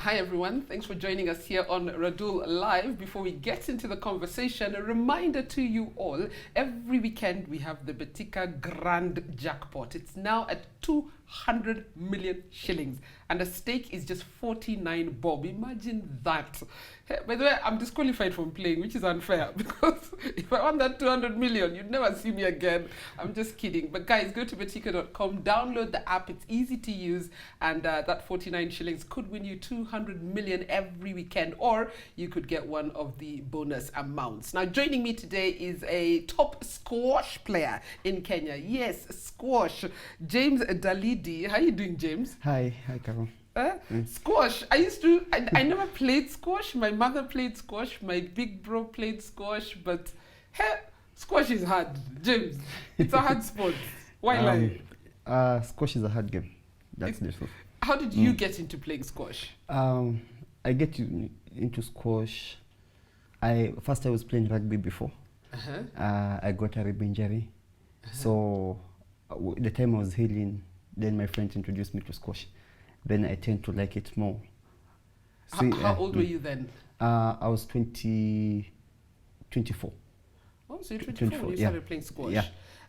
Hi everyone, thanks for joining us here on Radull Live. Before we get into the conversation, a reminder to you all, every weekend we have the Betika Grand Jackpot. It's now at 200 million shillings and the stake is just 49 bob. Imagine that. Hey, by the way, I'm disqualified from playing, which is unfair because if I won that 200 million, you'd never see me again. I'm just kidding. But guys, go to betika.com, download the app. It's easy to use, and that 49 shillings could win you 200 million every weekend, or you could get one of the bonus amounts. Now, joining me today is a top squash player in Kenya. Yes, squash. James Dalidi. How are you doing, James? Hi, Carol. Squash. I never played squash. My mother played squash. My big bro played squash. But squash is hard, James. It's a hard sport. Why lie? Squash is a hard game. That's the truth. How did you get into playing squash? I get into squash. I was playing rugby before. I got a rib injury. So the time I was healing, then my friends introduced me to squash. Then I tend to like it more. How old were you then? I was 24. Oh, so you're 24 when you started playing squash. Yeah.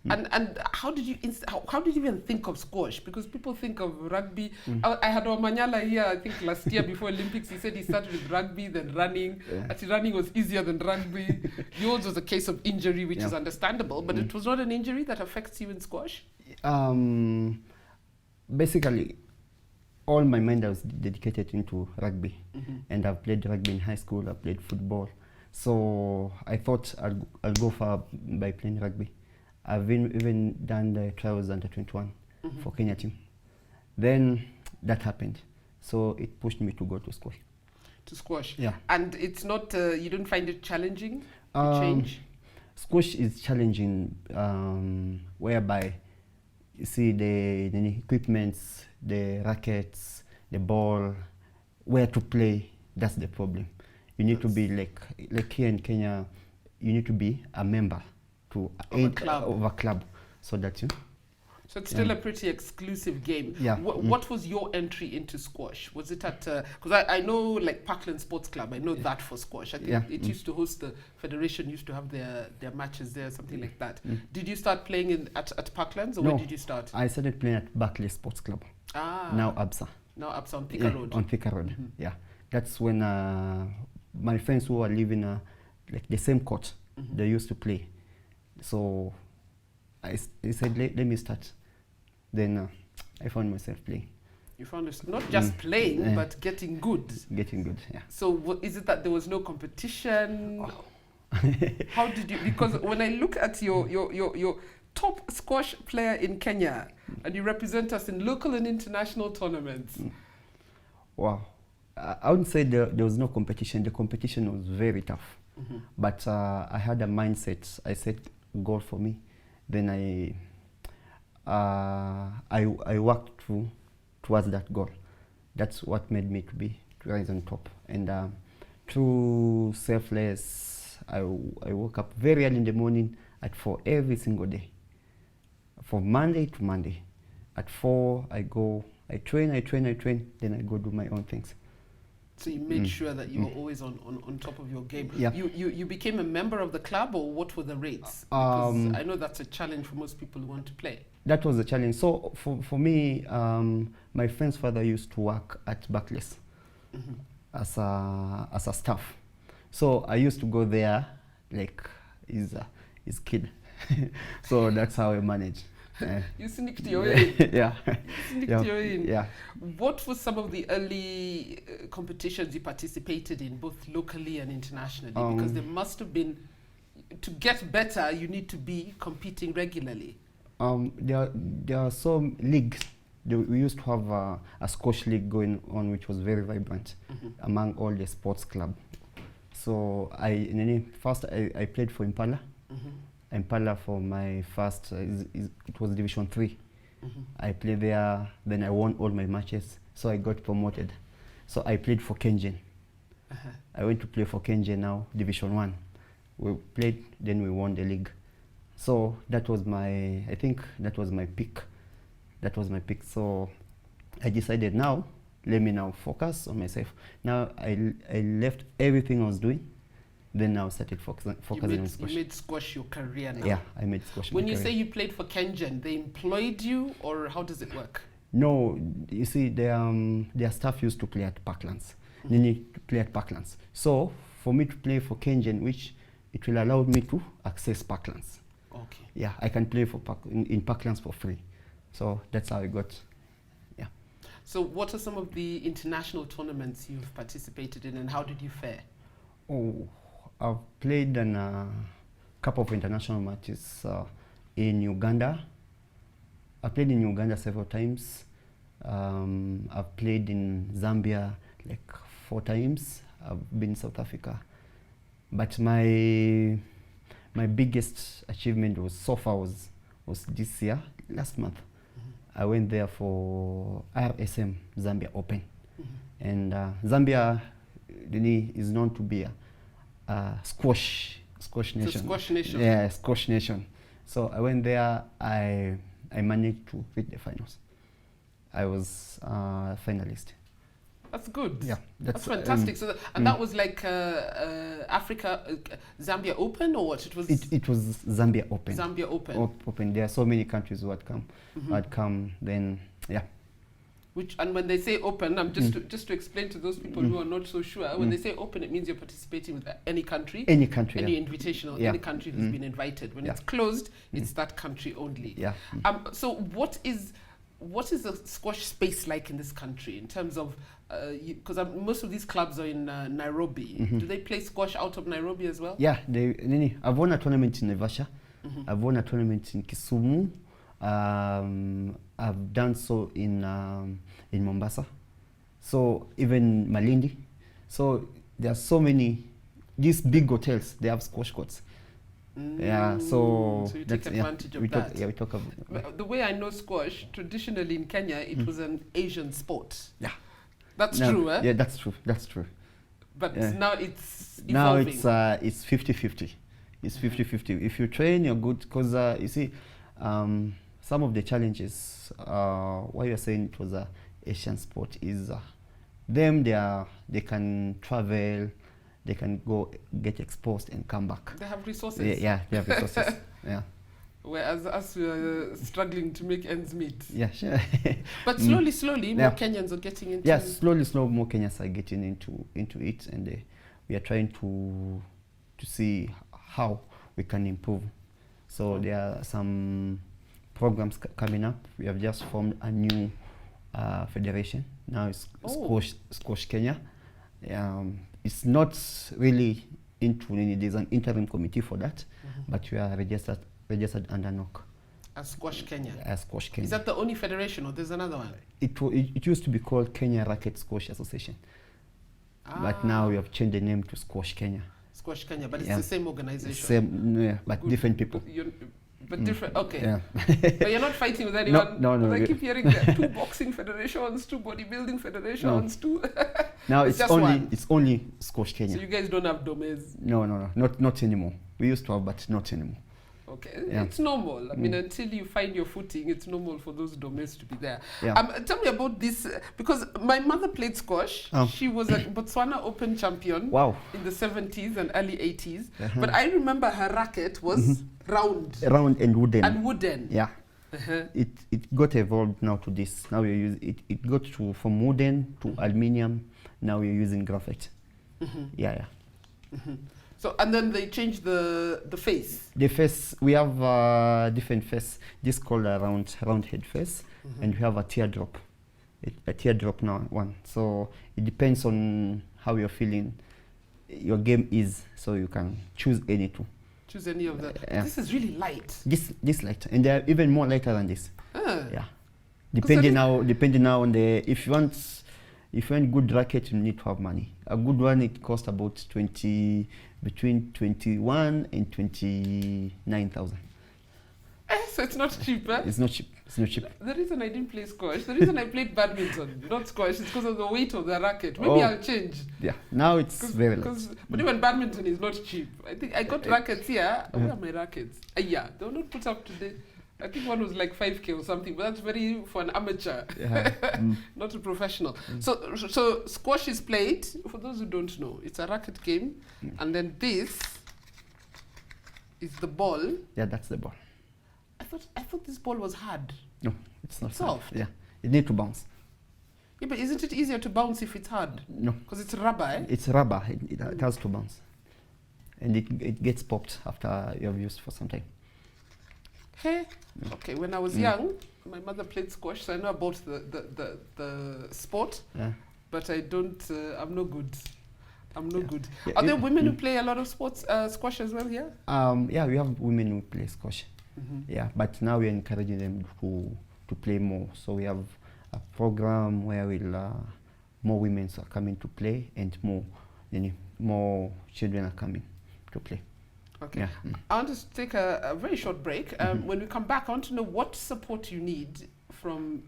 And how did you even think of squash? Because people think of rugby. I had Omanyala here, I think last year before Olympics. He said he started with rugby, then running. Actually, running was easier than rugby. Yours was a case of injury, which is understandable, but it was not an injury that affects you in squash? Basically, all my mind I was dedicated into rugby, and I've played rugby in high school. I played football, so I thought I'll go far by playing rugby. I've even done the trials under 21 for Kenya team. Then that happened, so it pushed me to go to squash. To squash, yeah. And it's not you don't find it challenging to change? Squash is challenging, whereby you see the equipments, the rackets, the ball, where to play. That's the problem. You need to be like here in Kenya. You need to be a member of a club, so that you. So it's still a pretty exclusive game. Yeah. What was your entry into squash? Was it at because I know like Parkland Sports Club. I know that for squash. I think it used to host, the federation used to have their matches there, something like that. Did you start playing at Parklands, or no, when did you start? I started playing at Barclays Sports Club. Now ABSA. Now ABSA on Thika Road. On Thika Road. Yeah. That's when my friends who are living like the same court, they used to play. So I said, let me start. Then I found myself playing. You found it not just playing, but getting good. Getting good, yeah. So is it that there was no competition? How did you? Because when I look at your top squash player in Kenya, and you represent us in local and international tournaments. Wow. I wouldn't say there was no competition. The competition was very tough. But I had a mindset. I set a goal for me. Then I worked towards that goal. That's what made me to rise on top. And through selfless, I woke up very early in the morning at 4 every single day. From Monday to Monday. At 4, I train, then I go do my own things. So you made sure that you were always on top of your game. Yeah. You became a member of the club, or what were the rates? Because I know that's a challenge for most people who want to play. That was a challenge. So for me, my friend's father used to work at Barclays as a staff. So I used to go there like his kid. So that's how I managed. You sneaked your way in. Yeah. You sneaked your way in. Yeah. What were some of the early competitions you participated in, both locally and internationally? Because there must have been, to get better, you need to be competing regularly. There are some leagues. We used to have a squash league going on, which was very vibrant among all the sports clubs. So first I played for Impala. Impala for my first, it was Division 3. I played there, then I won all my matches, so I got promoted. So I played for Kengen. I went to play for Kengen now, Division 1. We played, then we won the league. So that was I think that was my peak. So I decided now let me now focus on myself. Now I left everything I was doing, then now started focusing on squash. You made squash your career now. Yeah, I made squash. When you say you played for Kengen, they employed you, or how does it work? No, you see, their staff used to play at Parklands. They need to play at Parklands. So for me to play for Kengen, which it will allow me to access Parklands. Okay. Yeah, I can play for in Parklands for free. So that's how I got. Yeah. So what are some of the international tournaments you've participated in, and how did you fare? Oh, I've played in a couple of international matches in Uganda. I played in Uganda several times. I've played in Zambia like 4 times. I've been in South Africa. But my biggest achievement was this year, last month. I went there for RSM Zambia Open. And Zambia is known to be a squash nation. It's a squash nation. Yeah, squash nation. So I went there. I managed to reach the finals. I was a finalist. That's good. Yeah, that's fantastic. So that was like Africa, Zambia Open, or what? It was Zambia Open. Zambia Open. Open. There are so many countries who had come. Then yeah. And when they say open, I'm just to explain to those people who are not so sure. When they say open, it means you're participating with any country. Any country. Any invitational. Yeah. Any country who's been invited. When it's closed, it's that country only. Yeah. So what is the squash space like in this country in terms of, because most of these clubs are in Nairobi. Do they play squash out of Nairobi as well? Yeah, I've won a tournament in Naivasha. I've won a tournament in Kisumu. I've done so in Mombasa. So even Malindi. So there are so many, these big hotels, they have squash courts. Yeah, so you take advantage of that. We talk about the way I know squash, traditionally in Kenya, it was an Asian sport. Yeah. That's true, eh? Yeah, that's true. But now it's evolving. Now it's 50-50. It's 50-50. If you train, you're good. Because you see, some of the challenges, why you're saying it was a Asian sport is they can travel, they can go get exposed and come back. They have resources. Yeah, they have resources. Yeah. Whereas us, we are struggling to make ends meet. Yeah, sure. But slowly, more Kenyans are getting into. Yes, slowly, more Kenyans are getting into it, and we are trying to see how we can improve. So there are some programs coming up. We have just formed a new federation. Now it's Squash Kenya. It's not really into, there's an interim committee for that, but we are registered under NOC. As Squash Kenya? As Squash Kenya. Is that the only federation, or there's another one? It used to be called Kenya Racket Squash Association. But now we have changed the name to Squash Kenya. Squash Kenya, but it's the same organization. Same, but different people. But different, okay. Yeah. But you're not fighting with anyone? No. I keep hearing that 2 boxing federations, 2 bodybuilding federations, 2... Now it's only Squash Kenya. So you guys don't have domains? No, not anymore. We used to have, but not anymore. Okay, it's normal. I mean, until you find your footing, it's normal for those domains to be there. Yeah. Tell me about this, because my mother played squash. She was a Botswana Open champion in the 70s and early 80s. But I remember her racket was round and wooden. Yeah. It got evolved now to this. Now we use it got from wooden to aluminium. Now we're using graphite. Yeah. So, and then they changed the face. The face, we have different face. This is called a round head face, and we have a teardrop. A teardrop now one. So it depends on how you're feeling. Your game is, so you can choose any two. Choose any of the. This is really light. This light, and they are even more lighter than this. Yeah. Depending now on the, if you want good racket, you need to have money. A good one, it costs about between 21 and 29,000. So it's not cheap, eh? It's not cheap. The reason I didn't play squash, the reason I played badminton, not squash, is because of the weight of the racket. Maybe I'll change. Yeah, now it's very light. But even badminton is not cheap. I think I got rackets here. Where are my rackets? Yeah, they're not put up today. I think one was like 5K or something, but that's very for an amateur, Yeah. not a professional. So squash is played, for those who don't know, it's a racket game, and then this is the ball. Yeah, that's the ball. I thought this ball was hard. No, it's not It's hard. soft. Yeah, it need to bounce. Yeah, but isn't it easier to bounce if it's hard? No, Because it's rubber, eh? it's rubber. It has to bounce, and it gets popped after you have used for some time. Hey, okay. When I was young, my mother played squash, so I know about the sport. Yeah. But I don't. I'm no good. I'm no good. Yeah, Are there women who play a lot of sports, squash as well here? Yeah, we have women who play squash. Yeah, but now we're encouraging them to play more. So we have a program where more women are coming to play, and more children are coming to play. Okay. Yeah. I want to take a very short break. When we come back, I want to know what support you need from,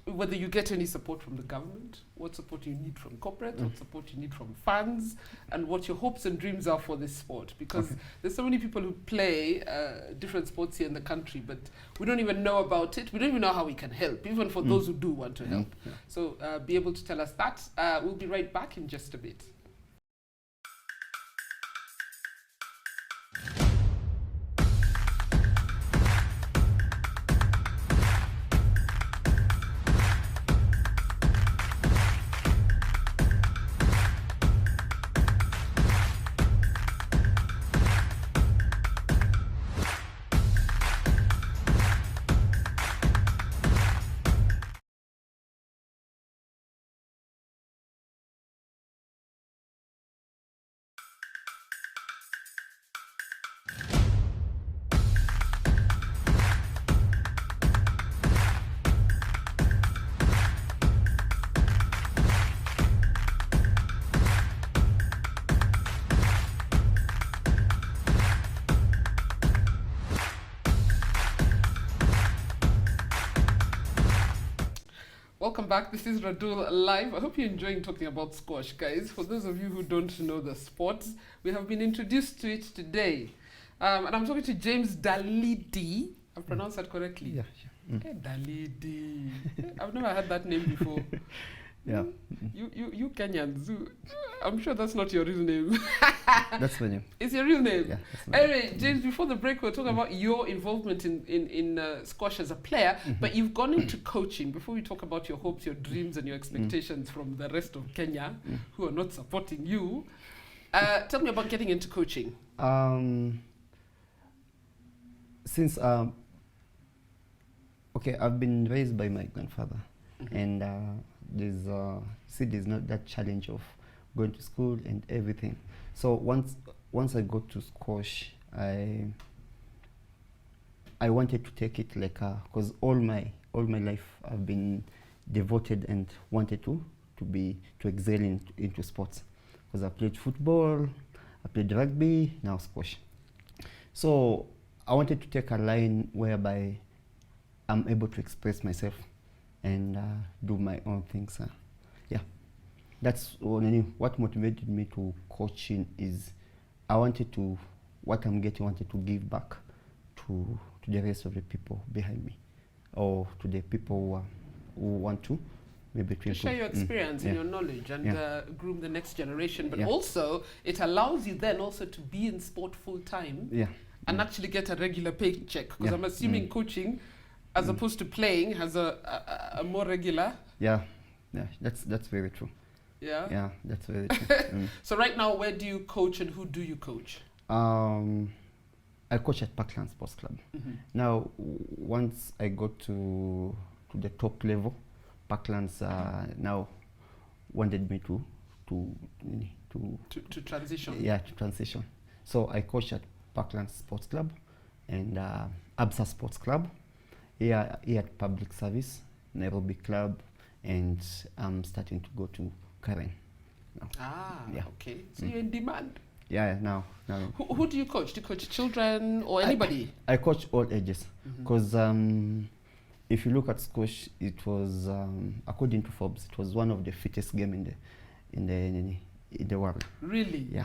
whether you get any support from the government, what support you need from corporate, what support you need from fans, and what your hopes and dreams are for this sport. Because there's so many people who play different sports here in the country, but we don't even know about it. We don't even know how we can help, even for those who do want to help. So be able to tell us that. We'll be right back in just a bit. Welcome back. This is Radull Live. I hope you're enjoying talking about squash, guys. For those of you who don't know the sport, we have been introduced to it today. And I'm talking to James Dalidi. I've pronounced that correctly. Yeah. Hey, Dalidi. I've never heard that name before. Yeah. You Kenyans, I'm sure that's not your real name. That's my name. It's your real name? Yeah. That's my name. Anyway, James, before the break, we were talking about your involvement in squash as a player, but you've gone into coaching. Before we talk about your hopes, your dreams, and your expectations from the rest of Kenya, who are not supporting you, tell me about getting into coaching. Since I've been raised by my grandfather, and there's not that challenge of going to school and everything. So once I got to squash, I wanted to take it like because all my life I've been devoted and wanted to excel into sports, because I played football, I played rugby, now squash. So I wanted to take a line whereby I'm able to express myself and do my own things. Yeah, that's what motivated me to coaching. Is I wanted to give back to the rest of the people behind me, or to the people who want to maybe to share your experience and your knowledge and groom the next generation. But also it allows you then also to be in sport full time. Yeah. And actually get a regular paycheck, because I'm assuming coaching, as opposed to playing, has a more regular. Yeah, that's very true. Yeah, that's very true. So right now, where do you coach and who do you coach? I coach at Parkland Sports Club. Now, once I got to the top level, Parklands now wanted me to transition. Yeah, to transition. So I coach at Parkland Sports Club and Absa Sports Club, here at Public Service, Nairobi Club, and I'm starting to go to Karen now. Okay. So you're in demand. Yeah, now. Who do you coach? Do you coach children or anybody? I coach all ages, because if you look at squash, it was according to Forbes, it was one of the fittest game in the world. Really? Yeah.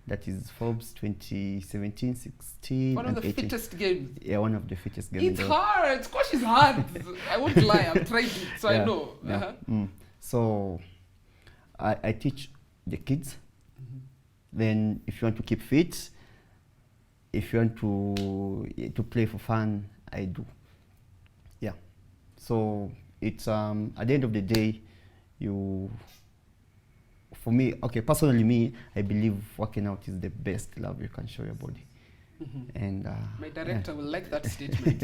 That is Forbes 2017, 16, One of and the 18. fittest games. Yeah, one of the fittest games. It's hard. Squash is hard. I won't lie. I've tried it, so I know. Yeah. So I teach the kids. Then if you want to keep fit, if you want to play for fun, I do. Yeah. So it's at the end of the day, for me, okay, personally me, I believe working out is the best love you can show your body. And my director will like that statement.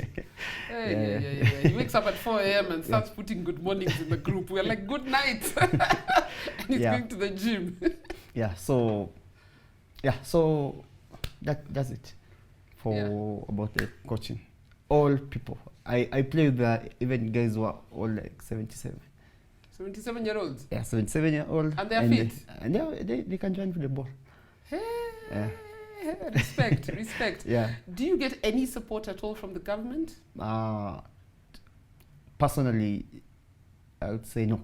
Yeah. He wakes up at 4 a.m. and starts putting good mornings in the group. We're like, good night. And he's going to the gym. So that's it for about the coaching. All people. I play with even guys who are all like 77. 77-year-olds? Yeah, 77-year-old. And they're fit? And they can join for the ball. Hey, respect. Yeah. Do you get any support at all from the government? Personally, I would say no.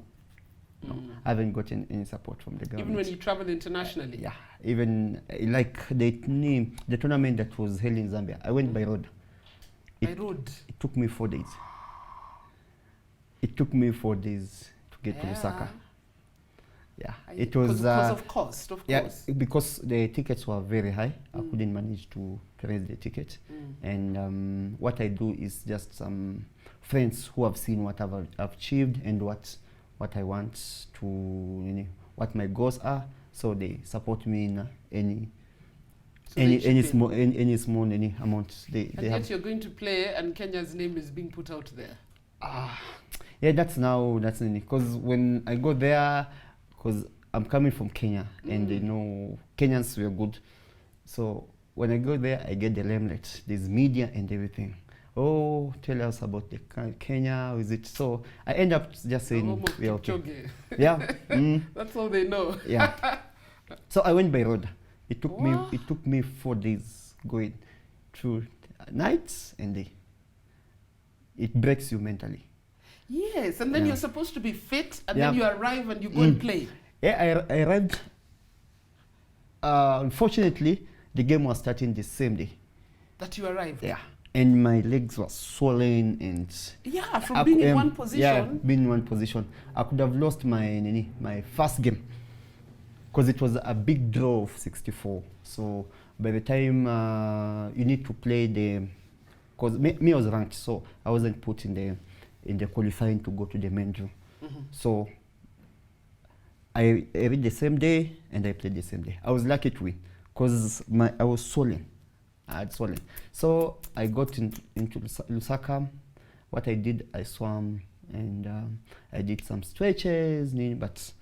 I haven't gotten any support from the government. Even when you travel internationally? Yeah. Even like the tournament that was held in Zambia, I went by road. By road? It took me 4 days. It took me 4 days to get to Lusaka. Yeah, it was because of cost, of course. Because the tickets were very high. I couldn't manage to raise the ticket. And what I do is just some friends who have seen what I've achieved and what I want to, what my goals are. So they support me in any small amount. And yet you're going to play, and Kenya's name is being put out there. Yeah, that's because when I go there, because I'm coming from Kenya, and they know Kenyans were good. So when I go there, I get the limelight. There's media and everything. Oh, tell us about the Kenya, is it? So I end up just saying, yeah, okay. Yeah. That's all they know. Yeah. So I went by road. It took me 4 days going through nights and day. It breaks you mentally. Yes, and then you're supposed to be fit, and then you arrive and you go and play. Yeah, I arrived. Unfortunately, the game was starting the same day that you arrived. Yeah, and my legs were swollen and. Yeah, from being in one position. Yeah, being in one position, I could have lost my first game, because it was a big draw of 64. So by the time you need to play because me was ranked, so I wasn't put in the qualifying to go to the main draw. So I read the same day and I played the same day. I was lucky to win because I was swollen. I had swollen. So I got into Lusaka. What I did, I swam and I did some stretches, but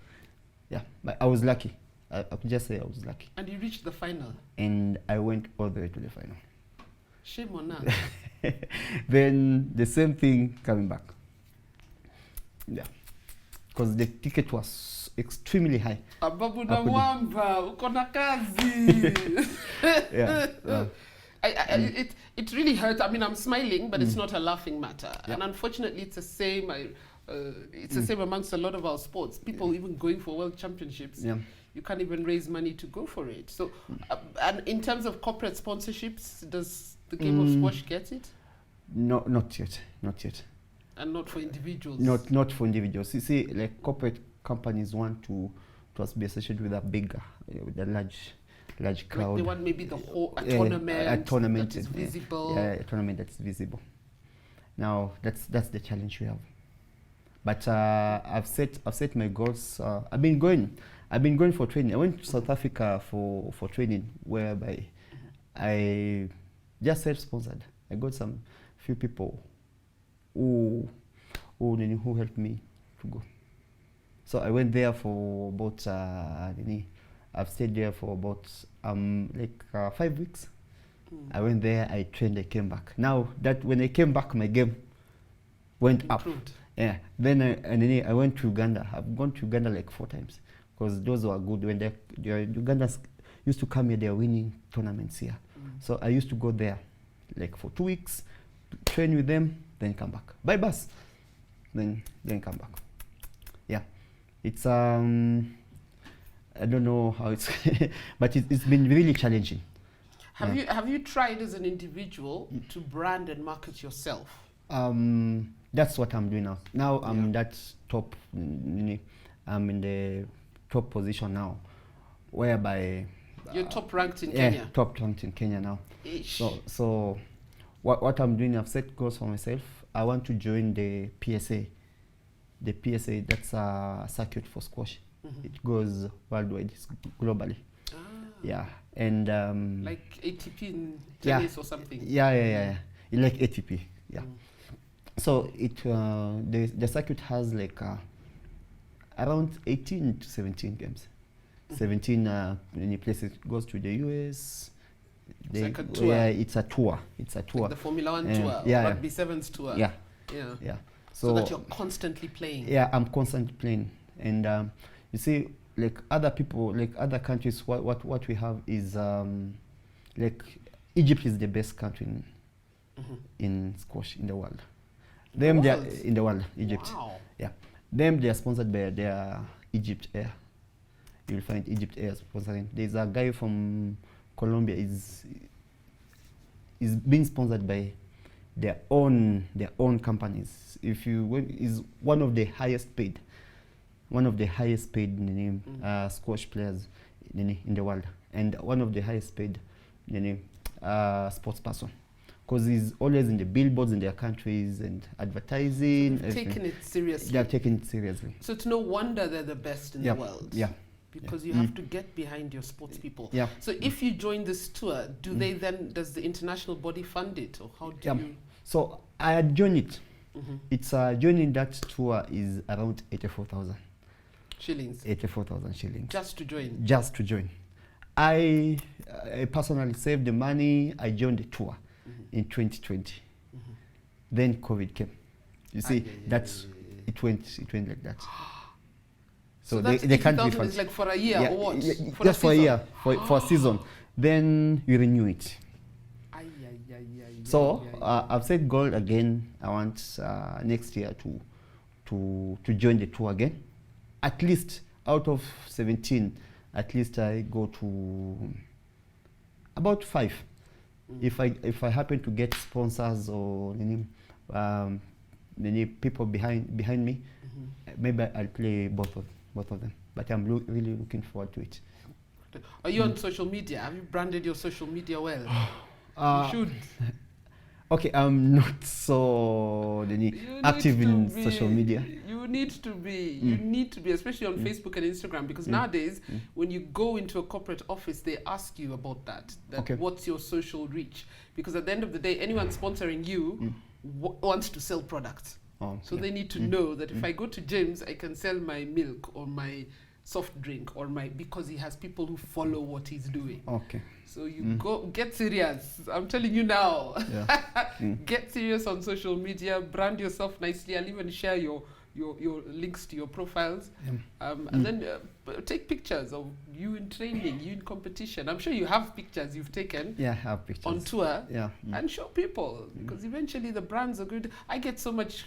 yeah, but I was lucky. I could just say I was lucky. And you reached the final? And I went all the way to the final. Shame on us. Then the same thing coming back. Yeah. Because the ticket was extremely high. Ababu na mwamba, uko na kazi. Yeah. It really hurts. I mean, I'm smiling, but it's not a laughing matter. Yeah. And unfortunately, it's the same. It's the same amongst a lot of our sports. People even going for world championships. Yeah. You can't even raise money to go for it. So, and in terms of corporate sponsorships, does the game of squash get it? No, not yet. And not for individuals? Not for individuals. You see, like corporate companies want to be associated with with a large crowd. Like they want maybe a tournament that is visible. Yeah, a tournament that's visible. Now, that's the challenge we have. But I've set my goals. I've been going for training. I went to South Africa for training, whereby I just self-sponsored. I got some few people who helped me to go. So I went there for about I've stayed there for about 5 weeks. I went there, I trained, I came back. Now that when I came back, my game went up. Yeah. Then I went to Uganda. I've gone to Uganda like 4 times because those were good. When the Ugandans used to come here, they are winning tournaments here. So I used to go there like for 2 weeks, train with them, then come back by bus, then come back. Yeah, it's I don't know how it's, but it's been really challenging. Have you tried as an individual to brand and market yourself? That's what I'm doing now. Now I'm in that top, I'm in the top position now, whereby you're top ranked in Kenya. Yeah, top ranked in Kenya now. Ish. So what I'm doing, I've set goals for myself. I want to join the PSA. The PSA, that's a circuit for squash. It goes worldwide, it's globally. Yeah, and like ATP in tennis or something. Yeah. Like ATP. Yeah. So it the circuit has like around 18 to 17 games. 17 many places. It goes to the US. It's like a tour. Yeah, it's a tour. Like the Formula 1 tour. Yeah, Rugby Sevens tour. Yeah. So that you're constantly playing. Yeah, I'm constantly playing, and you see, like other people, like other countries, what we have is like Egypt is the best country in squash in the world. They are in the world, Egypt. Wow. Yeah, they are sponsored by their Egypt Air. You'll find Egypt Air sponsoring. There's a guy from Colombia is being sponsored by their own companies. If you is one of the highest paid squash players in the world, and one of the highest paid sports person, because he's always in the billboards in their countries and advertising. So taking it seriously. They're taking it seriously. So it's no wonder they're the best in the world. Yeah. Because you have to get behind your sports people. Yeah. So if you join this tour, does the international body fund it, or how do you? So I joined it. It's joining that tour is around 84,000 shillings. 84,000 shillings. Just to join. Just to join. I personally saved the money. I joined the tour in 2020. Then COVID came. You see, it went like that. So they can't refund. It's like for a year or what? Just for a year, for a season. Then you renew it. So I've set goal again. I want next year to join the tour again. At least out of 17, at least I go to about 5. If I happen to get sponsors or any people behind me, maybe I'll play both of them. But I'm really looking forward to it. Are you on social media? Have you branded your social media well? You should. Okay, I'm not so active in social media. You need to be. You need to be, especially on Facebook and Instagram, because nowadays, when you go into a corporate office, they ask you about that. What's your social reach? Because at the end of the day, anyone sponsoring you wants to sell products. So they need to know that if I go to James, I can sell my milk or my soft drink or because he has people who follow what he's doing. Okay. So you go get serious. I'm telling you now. Get serious on social media. Brand yourself nicely. I'll even share your links to your profiles, and then take pictures of you in training, you in competition. I'm sure you have pictures you've taken. Yeah, I have pictures on tour. And show people, because eventually the brands are good. I get so much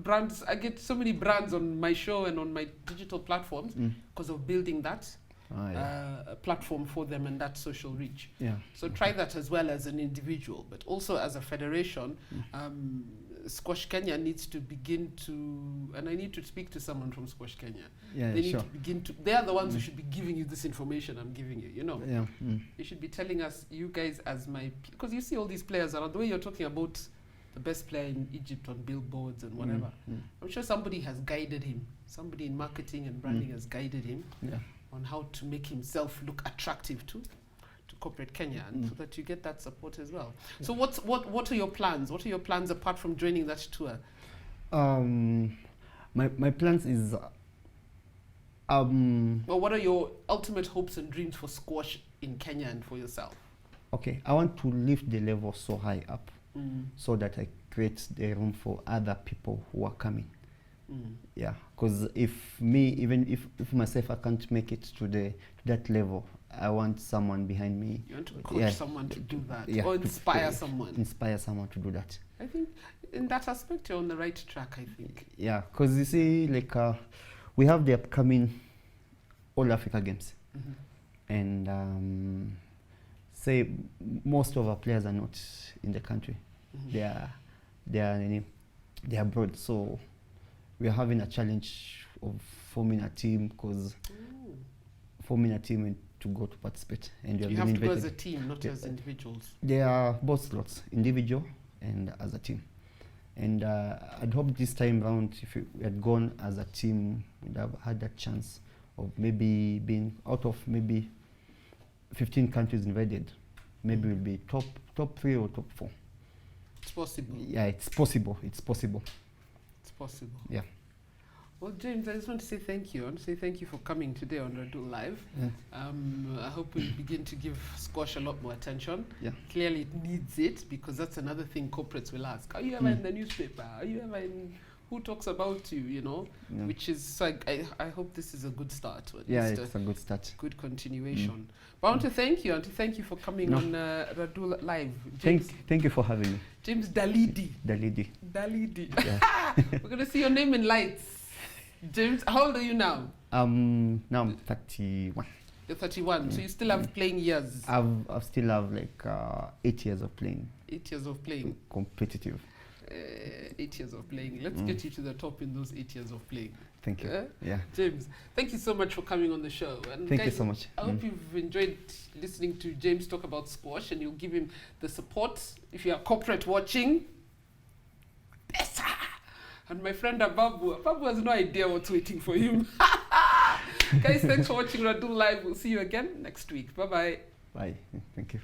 brands. I get so many brands on my show and on my digital platforms because of building that platform for them and that social reach. So try that as well as an individual, but also as a federation. Squash Kenya needs to begin to, and I need to speak to someone from Squash Kenya. They need to begin to, they are the ones who should be giving you this information I'm giving you, you know. You should be telling us, you guys as because you see all these players around, the way you're talking about the best player in Egypt on billboards and whatever. I'm sure somebody has guided him, somebody in marketing and branding has guided him on how to make himself look attractive to corporate Kenya, and so that you get that support as well. So what are your plans? What are your plans apart from joining that tour? My plans is well, what are your ultimate hopes and dreams for squash in Kenya and for yourself? Okay, I want to lift the level so high up so that I create the room for other people who are coming. Yeah, because even if myself I can't make it to that level, I want someone behind me. You want to coach someone to do that, or inspire someone. Inspire someone to do that. I think in that aspect you're on the right track, I think. Yeah, because you see, like we have the upcoming all Africa games. And say most of our players are not in the country. They are abroad. So we are having a challenge of forming a team, because forming a team and to go to participate. And you have to go as a team, not as individuals. There are both slots, individual and as a team. And I'd hope this time round, if we had gone as a team, we'd have had a chance of maybe being out of maybe 15 countries invited. Maybe we'll be top 3 or top 4. It's possible. Yeah, it's possible. It's possible. It's possible. Yeah. Well, James, I just want to say thank you. I want to say thank you for coming today on Radull Live. Yeah. I hope we begin to give squash a lot more attention. Yeah. Clearly it needs it, because that's another thing corporates will ask. Are you ever in the newspaper? Are you ever in... Who talks about you, you know? Yeah. Which is, so I hope this is a good start. Yeah, it's a good start. Good continuation. But I want to thank you. I want to thank you for coming on Radull Live. James, thank you for having me. James Dalidi. Dalidi. Yeah. We're going to see your name in lights. James, how old are you now? Now I'm 31. You're 31, so you still have playing years. I still have like 8 years of playing. 8 years of playing. Competitive. 8 years of playing. Let's get you to the top in those 8 years of playing. Thank you. Yeah. James, thank you so much for coming on the show. And thank guys, you so much. I hope you've enjoyed listening to James talk about squash, and you'll give him the support. If you are corporate watching, pesa. And my friend Ababu has no idea what's waiting for him. Guys, thanks for watching Radull Live. We'll see you again next week. Bye-bye. Bye. Thank you.